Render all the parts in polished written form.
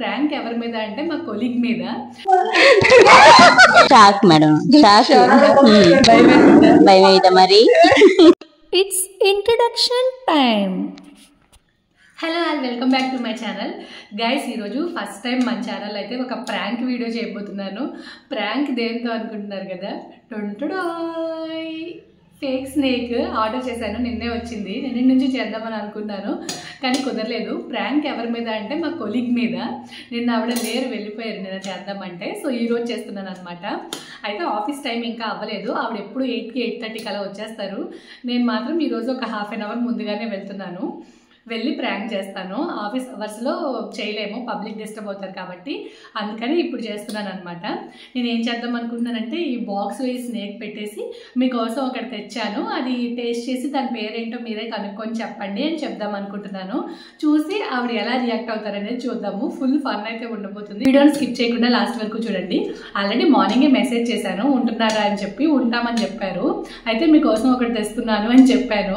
Prank ఎవరి మీద అంటే మా కొలీగ్ మీద. Shock madam, shock. భయమైతే మరి. It's introduction time. Hello and welcome back to my channel guys. ఈరోజు ఫస్ట్ టైం మన ఛానల్ అయితే ఒక ప్రాంక్ వీడియో చేయబోతున్నాను. ప్రాంక్ దేంతో అనుకుంటున్నారు కదా, ఫేక్ స్నేక్ ఆర్డర్ చేశాను. నిన్నే వచ్చింది. నిన్న నుంచి చేద్దామని అనుకున్నాను కానీ కుదరలేదు. ప్రాంక్ ఎవరి మీద అంటే మా కొలీగ్ మీద. నిన్న ఆవిడ లేరు, వెళ్ళిపోయారు నిన్న చేద్దామంటే. సో ఈరోజు చేస్తున్నాను అనమాట. అయితే ఆఫీస్ టైం ఇంకా అవ్వలేదు. ఆవిడ ఎప్పుడు 8కి 8:30కి అలా వచ్చేస్తారు. నేను మాత్రం ఈరోజు ఒక హాఫ్ అన్ అవర్ ముందుగానే వెళ్తున్నాను. వెళ్ళి ప్రాంక్ చేస్తాను. ఆఫీస్ అవర్స్లో చేయలేము, పబ్లిక్ డిస్టర్బ్ అవుతారు కాబట్టి. అందుకని ఇప్పుడు చేస్తున్నాను అనమాట. నేను ఏం చేద్దాం అనుకుంటున్నానంటే, ఈ బాక్స్ ఈ స్నేక్ పెట్టేసి మీకోసం ఒకటి తెచ్చాను, అది టేస్ట్ చేసి దాని పేరేంటో మీరే కనుక్కొని చెప్పండి అని చెప్దాం అనుకుంటున్నాను. చూసి ఆవిడ ఎలా రియాక్ట్ అవుతారనేది చూద్దాము. ఫుల్ ఫన్ అయితే ఉండబోతుంది. వీడియోని స్కిప్ చేయకుండా లాస్ట్ వరకు చూడండి. ఆల్రెడీ మార్నింగే మెసేజ్ చేశాను ఉంటున్నారా అని చెప్పి. ఉంటామని చెప్పారు. అయితే మీకోసం ఒకటి తెస్తున్నాను అని చెప్పాను.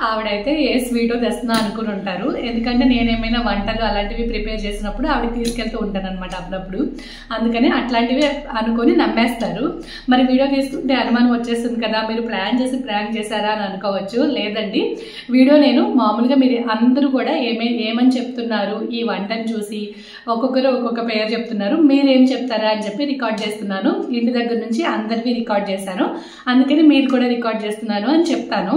ఆవిడైతే ఏ స్వీటో తెస్తున్నా అనుకుని ఉంటారు. ఎందుకంటే నేనేమైనా వంటలు అలాంటివి ప్రిపేర్ చేసినప్పుడు ఆవిడ తీసుకెళ్తూ ఉంటాను అనమాట అప్పుడప్పుడు. అందుకని అట్లాంటివి అనుకొని నమ్మేస్తారు. మరి వీడియో తీసుకుంటే అనుమానం వచ్చేస్తుంది కదా, మీరు ప్లాన్ చేసి ప్రాంక్ చేశారా అని అనుకోవచ్చు. లేదండి, వీడియో నేను మామూలుగా మీరు అందరూ కూడా ఏమని చెప్తున్నారు ఈ వంటను చూసి ఒక్కొక్కరు ఒక్కొక్క పేరు చెప్తున్నారు, మీరేం చెప్తారా అని చెప్పి రికార్డ్ చేస్తున్నాను. ఇంటి దగ్గర నుంచి అందరివి రికార్డ్ చేశాను. అందుకని మీరు కూడా రికార్డ్ చేస్తున్నాను అని చెప్తాను.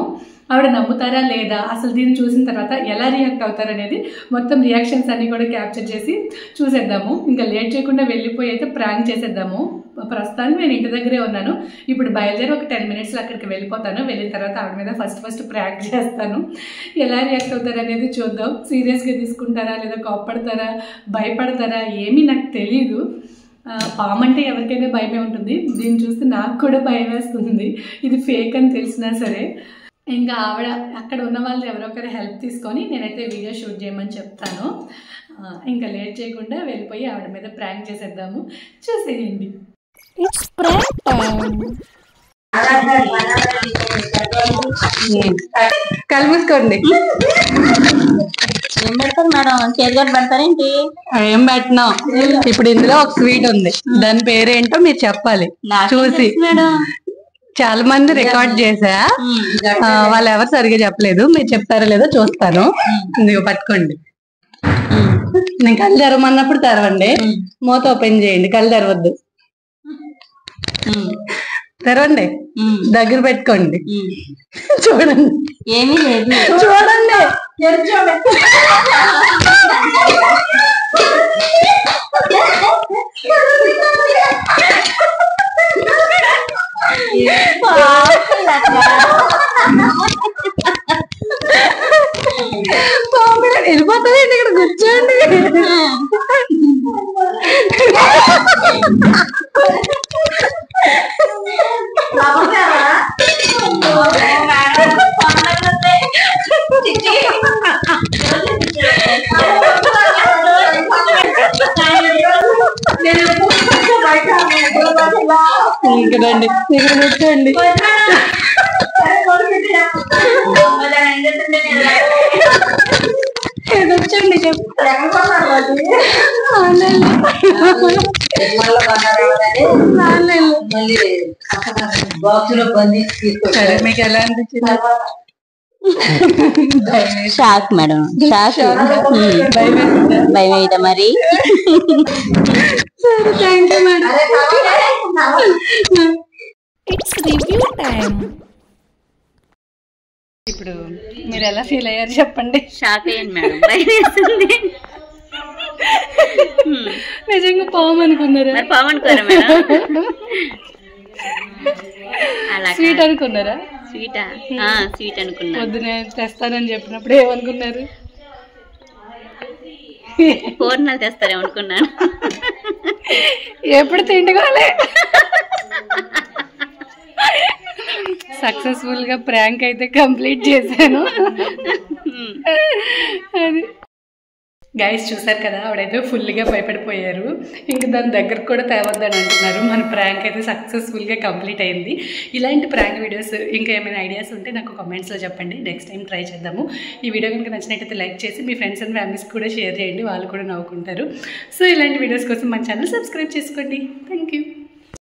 ఆవిడ నమ్ముతారా లేదా, అసలు దీన్ని చూసిన తర్వాత ఎలా రియాక్ట్ అవుతారనేది మొత్తం రియాక్షన్స్ అన్నీ కూడా క్యాప్చర్ చేసి చూసేద్దాము. ఇంకా లేట్ చేయకుండా వెళ్ళిపోయి అయితే ప్రాంక్ చేసేద్దాము. ప్రస్తుతానికి నేను ఇంటి దగ్గరే ఉన్నాను. ఇప్పుడు బయలుదేరి ఒక 10 మినిట్స్లో అక్కడికి వెళ్ళిపోతాను. వెళ్ళిన తర్వాత ఆవిడ మీద ఫస్ట్ ప్రాంక్ చేస్తాను. ఎలా రియాక్ట్ అవుతారు అనేది చూద్దాం. సీరియస్గా తీసుకుంటారా లేదా కోప్పడతారా భయపడతారా ఏమీ నాకు తెలీదు. పాము అంటే ఎవరికైనా భయమే ఉంటుంది. దీన్ని చూస్తే నాకు కూడా భయం వేస్తుంది. ఇది ఫేక్ అని తెలిసినా సరే. ఇంకా ఆవిడ అక్కడ ఉన్న వాళ్ళు ఎవరొకరు హెల్ప్ తీసుకొని నేనైతే వీడియో షూట్ చేయమని చెప్తాను. ఇంకా లేట్ చేయకుండా వెళ్ళిపోయి ఆవిడ మీద ప్రాంక్ చేసేద్దాము. చూసేయండి. It's prank time. కళ్ళు మూసుకోండి. ఏం పెడతారు మేడం? చేతిగట్టు పెడతారేంటి? ఏం పెట్టినా. ఇప్పుడు ఇందులో ఒక స్వీట్ ఉంది, దాని పేరేంటో మీరు చెప్పాలి. చూసి మేడం చాలా మంది రికార్డ్ చేసా, వాళ్ళు ఎవరు సరిగా చెప్పలేదు. మీరు చెప్తారో లేదో చూస్తాను. ఇదిగో పట్టుకోండి. నేను కళ్ళు తెరవమన్నప్పుడు తెరవండి, మూత ఓపెన్ చేయండి. కళ్ళు తెరవద్దు, తెరవండి, దగ్గర పెట్టుకోండి. చూడండి, ఏమీ లేదు. చూడండి. వెళ్ళిపోతాయండి, ఇక్కడ కూర్చోండి. ఇంకదండి, ఇక్కడ కూర్చోండి. కూర్చోండి, సరే. మీకు ఎలా అనిపించింది? Shock madam, shock. భయమైతే మరి. సరే, thank you madam. It's review time. ఇప్పుడు మీరు ఎలా ఫీల్ అయ్యారు చెప్పండి. షాక్ అయ్యాను మేడం, భయమేస్తుంది. నిజంగా పాము అనుకున్నారా? పాము అనుకోరా మేడం? స్వీట్ అనుకున్నారా? స్వీటా? స్వీట్ అనుకున్నా. పొద్దునే తెస్తానని చెప్పినప్పుడు ఏమనుకున్నారు? పూర్ణాలు తెస్తారేమనుకున్నాను. ఎప్పుడు తింటుకోలే. సక్సెస్ఫుల్ గా ప్రాంక్ అయితే కంప్లీట్ చేశాను. అది గైస్ చూసారు కదా, ఆవిడైతే ఫుల్గా భయపడిపోయారు. ఇంకా దాని దగ్గరకు కూడా తేవద్దని అంటున్నారు. మన ప్రాంక్ అయితే సక్సెస్ఫుల్గా కంప్లీట్ అయింది. ఇలాంటి ప్రాంక్ వీడియోస్ ఇంకా ఏమైనా ఐడియాస్ ఉంటే నాకు కామెంట్స్లో చెప్పండి. నెక్స్ట్ టైం ట్రై చేద్దాము. ఈ వీడియో కనుక నచ్చినట్టయితే లైక్ చేసి మీ ఫ్రెండ్స్ అండ్ ఫ్యామిలీస్ కూడా షేర్ చేయండి, వాళ్ళు కూడా నవ్వుకుంటారు. సో ఇలాంటి వీడియోస్ కోసం మన ఛానల్ సబ్స్క్రైబ్ చేసుకోండి. Thank you.